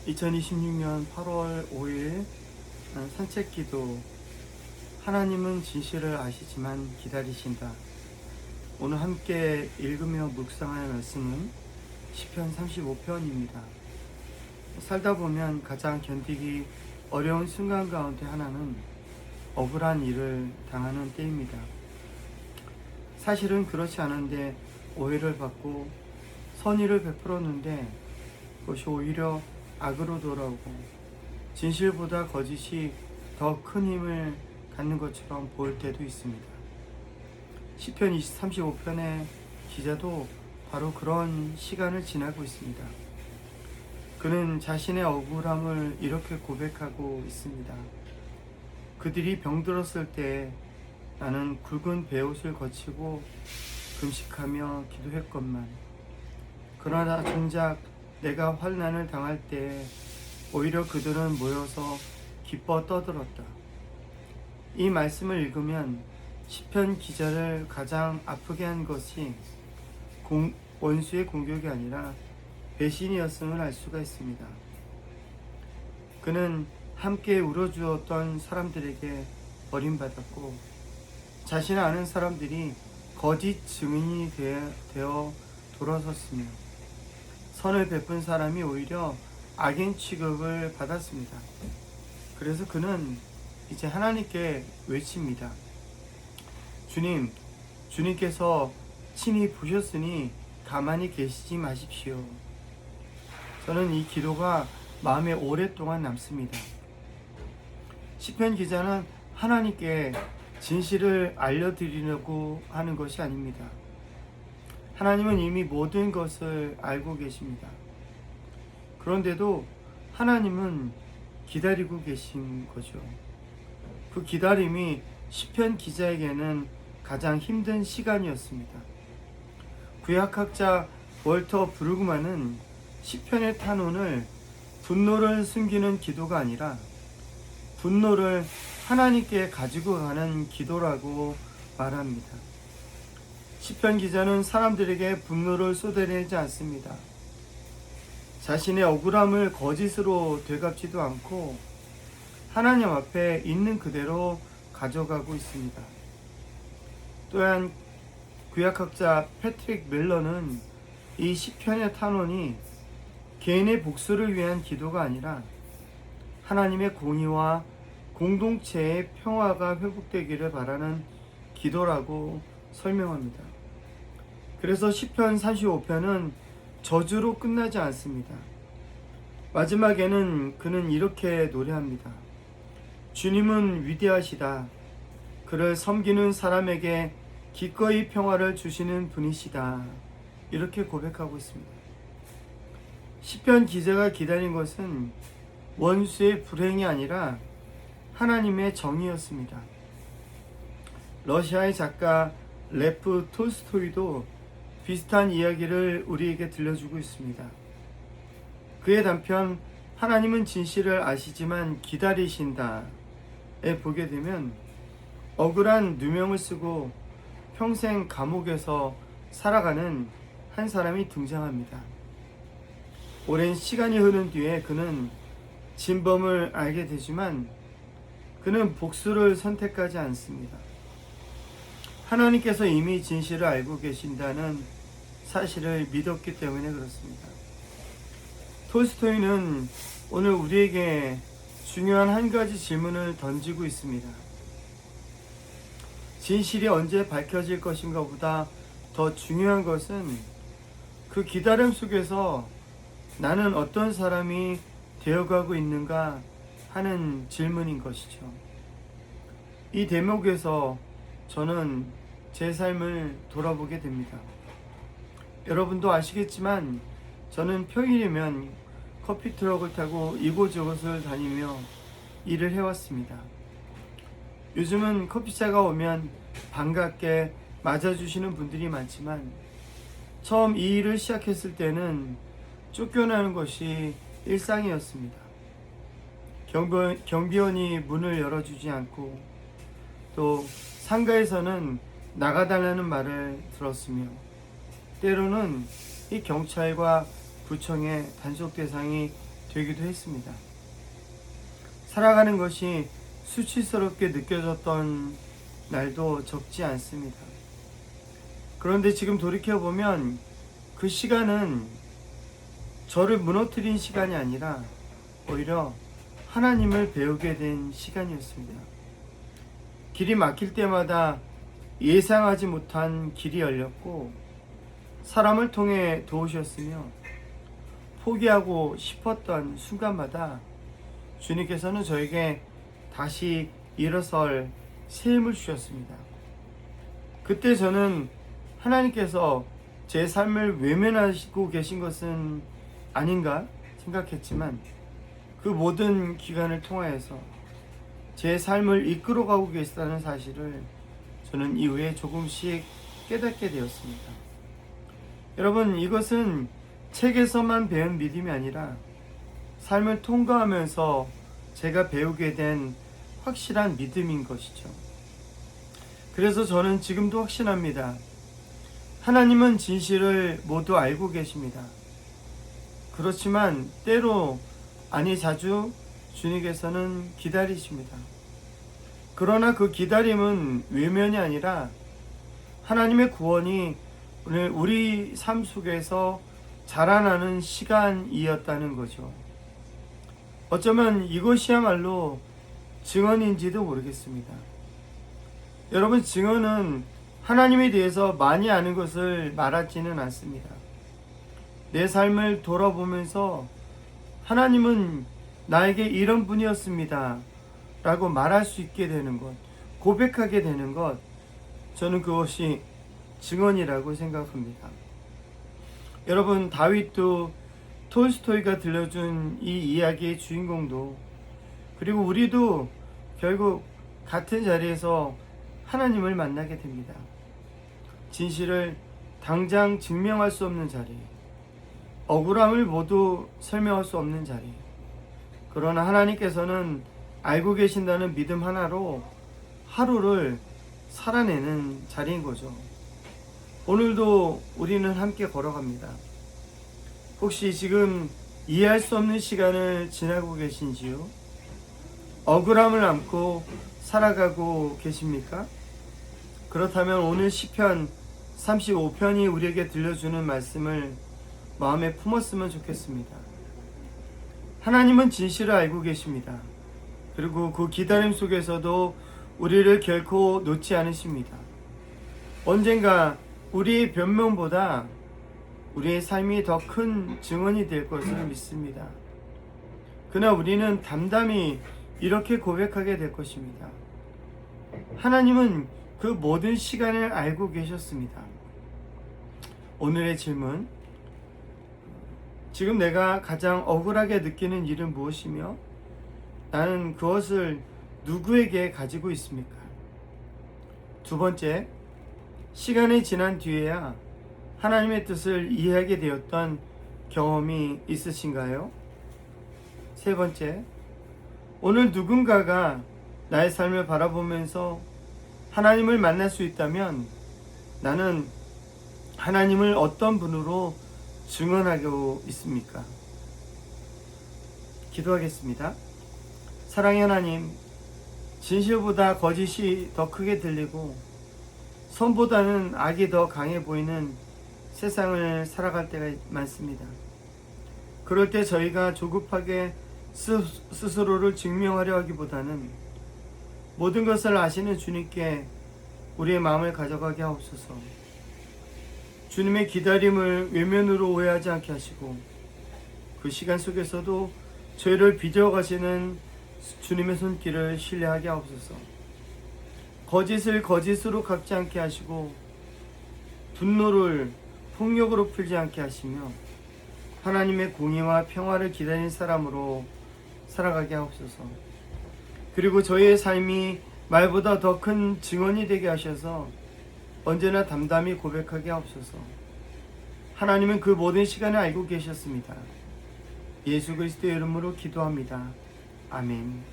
2026년 8월 5일 산책기도. 하나님은 진실을 아시지만 기다리신다. 오늘 함께 읽으며 묵상할 말씀은 시편 35편입니다. 살다 보면 가장 견디기 어려운 순간 가운데 하나는 억울한 일을 당하는 때입니다. 사실은 그렇지 않은데 오해를 받고 선의를 베풀었는데 그것이 오히려 악으로 돌아오고 진실보다 거짓이 더 큰 힘을 갖는 것처럼 보일 때도 있습니다. 시편 35편의 기자도 바로 그런 시간을 지나고 있습니다. 그는 자신의 억울함을 이렇게 고백하고 있습니다. 그들이 병들었을 때 나는 굵은 베옷을 거치고 금식하며 기도했건만, 그러나 정작 내가 환난을 당할 때 오히려 그들은 모여서 기뻐 떠들었다. 이 말씀을 읽으면 시편 기자를 가장 아프게 한 것이 원수의 공격이 아니라 배신이었음을 알 수가 있습니다. 그는 함께 울어주었던 사람들에게 버림받았고 자신을 아는 사람들이 거짓 증인이 되어 돌아섰으며 선을 베푼 사람이 오히려 악인 취급을 받았습니다. 그래서 그는 이제 하나님께 외칩니다. 주님께서 친히 보셨으니 가만히 계시지 마십시오. 저는 이 기도가 마음에 오랫동안 남습니다. 시편 기자는 하나님께 진실을 알려드리려고 하는 것이 아닙니다. 하나님은 이미 모든 것을 알고 계십니다. 그런데도 하나님은 기다리고 계신 거죠. 그 기다림이 시편 기자에게는 가장 힘든 시간이었습니다. 구약학자 월터 브루그만은 시편의 탄원을 분노를 숨기는 기도가 아니라 분노를 하나님께 가지고 가는 기도라고 말합니다. 시편 기자는 사람들에게 분노를 쏟아내지 않습니다. 자신의 억울함을 거짓으로 되갚지도 않고 하나님 앞에 있는 그대로 가져가고 있습니다. 또한 구약학자 패트릭 밀러는 이 시편의 탄원이 개인의 복수를 위한 기도가 아니라 하나님의 공의와 공동체의 평화가 회복되기를 바라는 기도라고 설명합니다. 그래서 시편 35편은 저주로 끝나지 않습니다. 마지막에는 그는 이렇게 노래합니다. 주님은 위대하시다. 그를 섬기는 사람에게 기꺼이 평화를 주시는 분이시다. 이렇게 고백하고 있습니다. 시편 기자가 기다린 것은 원수의 불행이 아니라 하나님의 정의였습니다. 러시아의 작가 레프 톨스토이도 비슷한 이야기를 우리에게 들려주고 있습니다. 그의 단편 하나님은 진실을 아시지만 기다리신다에 보게 되면 억울한 누명을 쓰고 평생 감옥에서 살아가는 한 사람이 등장합니다. 오랜 시간이 흐른 뒤에 그는 진범을 알게 되지만 그는 복수를 선택하지 않습니다. 하나님께서 이미 진실을 알고 계신다는 사실을 믿었기 때문에 그렇습니다. 톨스토이는 오늘 우리에게 중요한 한 가지 질문을 던지고 있습니다. 진실이 언제 밝혀질 것인가 보다 더 중요한 것은 그 기다림 속에서 나는 어떤 사람이 되어가고 있는가 하는 질문인 것이죠. 이 대목에서 저는 제 삶을 돌아보게 됩니다. 여러분도 아시겠지만 저는 평일이면 커피 트럭을 타고 이곳저곳을 다니며 일을 해왔습니다. 요즘은 커피차가 오면 반갑게 맞아주시는 분들이 많지만 처음 이 일을 시작했을 때는 쫓겨나는 것이 일상이었습니다. 경비원이 문을 열어주지 않고 또 상가에서는 나가달라는 말을 들었으며 때로는 이 경찰과 구청의 단속 대상이 되기도 했습니다. 살아가는 것이 수치스럽게 느껴졌던 날도 적지 않습니다. 그런데 지금 돌이켜보면 그 시간은 저를 무너뜨린 시간이 아니라 오히려 하나님을 배우게 된 시간이었습니다. 길이 막힐 때마다 예상하지 못한 길이 열렸고 사람을 통해 도우셨으며 포기하고 싶었던 순간마다 주님께서는 저에게 다시 일어설 새 힘을 주셨습니다. 그때 저는 하나님께서 제 삶을 외면하시고 계신 것은 아닌가 생각했지만 그 모든 기간을 통하여서 제 삶을 이끌어가고 계시다는 사실을 저는 이후에 조금씩 깨닫게 되었습니다. 여러분, 이것은 책에서만 배운 믿음이 아니라 삶을 통과하면서 제가 배우게 된 확실한 믿음인 것이죠. 그래서 저는 지금도 확신합니다. 하나님은 진실을 모두 알고 계십니다. 그렇지만 때로, 아니 자주 주님께서는 기다리십니다. 그러나 그 기다림은 외면이 아니라 하나님의 구원이 오늘 우리 삶 속에서 자라나는 시간이었다는 거죠. 어쩌면 이것이야말로 증언인지도 모르겠습니다. 여러분, 증언은 하나님에 대해서 많이 아는 것을 말하지는 않습니다. 내 삶을 돌아보면서 하나님은 나에게 이런 분이었습니다 라고 말할 수 있게 되는 것, 고백하게 되는 것, 저는 그것이 증언이라고 생각합니다. 여러분, 다윗도 톨스토이가 들려준 이 이야기의 주인공도, 그리고 우리도 결국 같은 자리에서 하나님을 만나게 됩니다. 진실을 당장 증명할 수 없는 자리, 억울함을 모두 설명할 수 없는 자리, 그러나 하나님께서는 알고 계신다는 믿음 하나로 하루를 살아내는 자리인 거죠. 오늘도 우리는 함께 걸어갑니다. 혹시 지금 이해할 수 없는 시간을 지나고 계신지요? 억울함을 안고 살아가고 계십니까? 그렇다면 오늘 시편 35편이 우리에게 들려주는 말씀을 마음에 품었으면 좋겠습니다. 하나님은 진실을 알고 계십니다. 그리고 그 기다림 속에서도 우리를 결코 놓지 않으십니다. 언젠가 우리의 변명보다 우리의 삶이 더 큰 증언이 될 것을 믿습니다. 그러나 우리는 담담히 이렇게 고백하게 될 것입니다. 하나님은 그 모든 시간을 알고 계셨습니다. 오늘의 질문, 지금 내가 가장 억울하게 느끼는 일은 무엇이며 나는 그것을 누구에게 가지고 있습니까? 두 번째, 시간이 지난 뒤에야 하나님의 뜻을 이해하게 되었던 경험이 있으신가요? 세 번째, 오늘 누군가가 나의 삶을 바라보면서 하나님을 만날 수 있다면 나는 하나님을 어떤 분으로 증언하고 있습니까? 기도하겠습니다. 사랑의 하나님, 진실보다 거짓이 더 크게 들리고 선보다는 악이 더 강해 보이는 세상을 살아갈 때가 많습니다. 그럴 때 저희가 조급하게 스스로를 증명하려 하기보다는 모든 것을 아시는 주님께 우리의 마음을 가져가게 하옵소서. 주님의 기다림을 외면으로 오해하지 않게 하시고 그 시간 속에서도 저희를 빚어가시는 주님의 손길을 신뢰하게 하옵소서. 거짓을 거짓으로 갚지 않게 하시고 분노를 폭력으로 풀지 않게 하시며 하나님의 공의와 평화를 기다리는 사람으로 살아가게 하옵소서. 그리고 저희의 삶이 말보다 더 큰 증언이 되게 하셔서 언제나 담담히 고백하게 하옵소서. 하나님은 그 모든 시간을 알고 계셨습니다. 예수 그리스도의 이름으로 기도합니다. 아멘.